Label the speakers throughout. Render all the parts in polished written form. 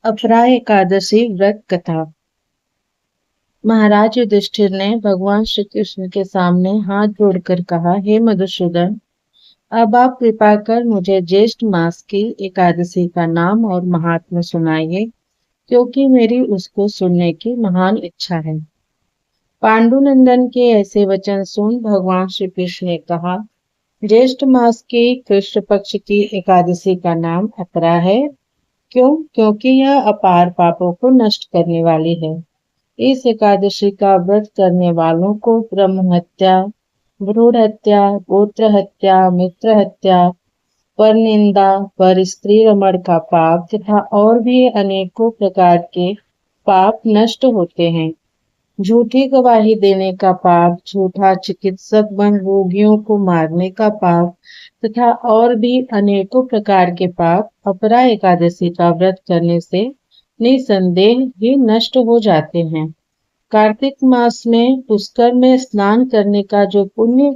Speaker 1: अपरा एकादशी व्रत कथा। महाराज युधिष्ठिर ने भगवान श्री कृष्ण के सामने हाथ जोड़कर कहा, हे मधुसूदन, अब आप कृपा कर मुझे ज्येष्ठ मास की एकादशी का नाम और महात्म्य सुनाइए, क्योंकि मेरी उसको सुनने की महान इच्छा है। पांडुनंदन के ऐसे वचन सुन भगवान श्री कृष्ण ने कहा, ज्येष्ठ मास की कृष्ण पक्ष की एकादशी का नाम अपरा है। क्यों? क्योंकि यह अपार पापों को नष्ट करने वाली है। इस एकादशी का व्रत करने वालों को ब्रह्म हत्या, भ्रूण हत्या, गोत्र हत्या, मित्र हत्या, पर निंदा, पर स्त्री रमण का पाप तथा और भी अनेकों प्रकार के पाप नष्ट होते हैं। झूठी गवाही देने का पाप, झूठा चिकित्सक बन रोगियों को मारने का पाप तथा और भी अनेकों प्रकार के पाप अपरा एकादशी का व्रत करने से निसंदेह ही नष्ट हो जाते हैं। कार्तिक मास में पुष्कर में स्नान करने का जो पुण्य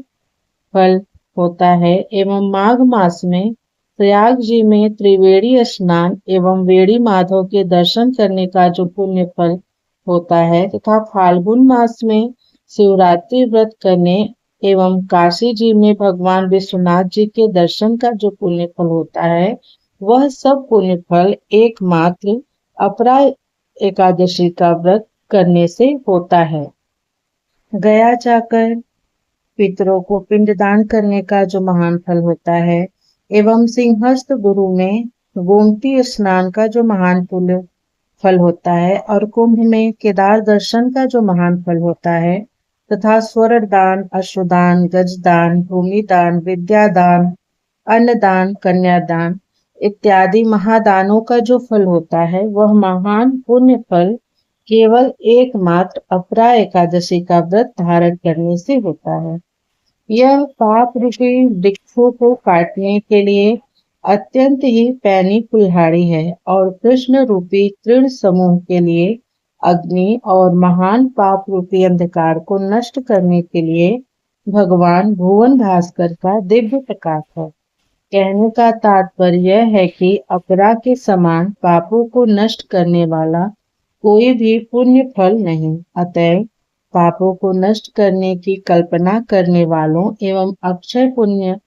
Speaker 1: फल होता है एवं माघ मास में प्रयाग जी में त्रिवेणी स्नान एवं वेणी माधव के दर्शन करने का जो पुण्य फल होता है तथा फाल्गुन मास में शिवरात्रि व्रत करने एवं काशी जी में भगवान विश्वनाथ जी के दर्शन का जो पुण्य फल होता है, वह सब पुण्य फल एकमात्र अपरा एकादशी का व्रत करने से होता है। गया जाकर पितरों को पिंडदान करने का जो महान फल होता है एवं सिंहस्थ गुरु में गोमती स्नान का जो महान पुण्य फल होता है और कुंभ में केदार दर्शन का जो महान फल होता है तथा स्वर्ण दान, अश्वदान, गजदान, भूमिदान, विद्यादान, अन्नदान, कन्यादान इत्यादि महादानों का जो फल होता है, वह महान पुण्य फल केवल एकमात्र अपरा एकादशी का व्रत धारण करने से होता है। यह पाप रूपी वृक्षों को काटने के लिए अत्यंत ही पैनी कुल्हाड़ी है और कृष्ण रूपी तृण समूह के लिए अग्नि और महान पाप रूपी अंधकार को नष्ट करने के लिए भगवान भुवन भास्कर का दिव्य प्रकाश है। कहने का तात्पर्य यह है कि अपरा के समान पापों को नष्ट करने वाला कोई भी पुण्य फल नहीं। अतएव पापों को नष्ट करने की कल्पना करने वालों एवं अक्षय पुण्य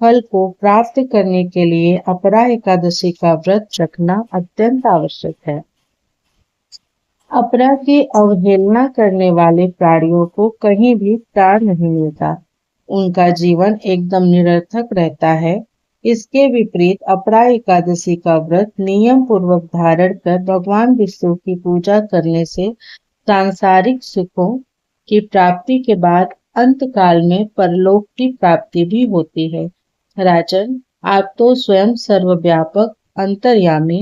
Speaker 1: फल को प्राप्त करने के लिए अपरा एकादशी का व्रत रखना अत्यंत आवश्यक है। अपरा की अवहेलना करने वाले प्राणियों को कहीं भी प्राण नहीं मिलता, उनका जीवन एकदम निरर्थक रहता है। इसके विपरीत अपरा एकादशी का व्रत नियम पूर्वक धारण कर भगवान विष्णु की पूजा करने से सांसारिक सुखों की प्राप्ति के बाद अंत काल में परलोक की प्राप्ति भी होती है। राजन, आप तो स्वयं सर्वव्यापक, अंतर्यामी,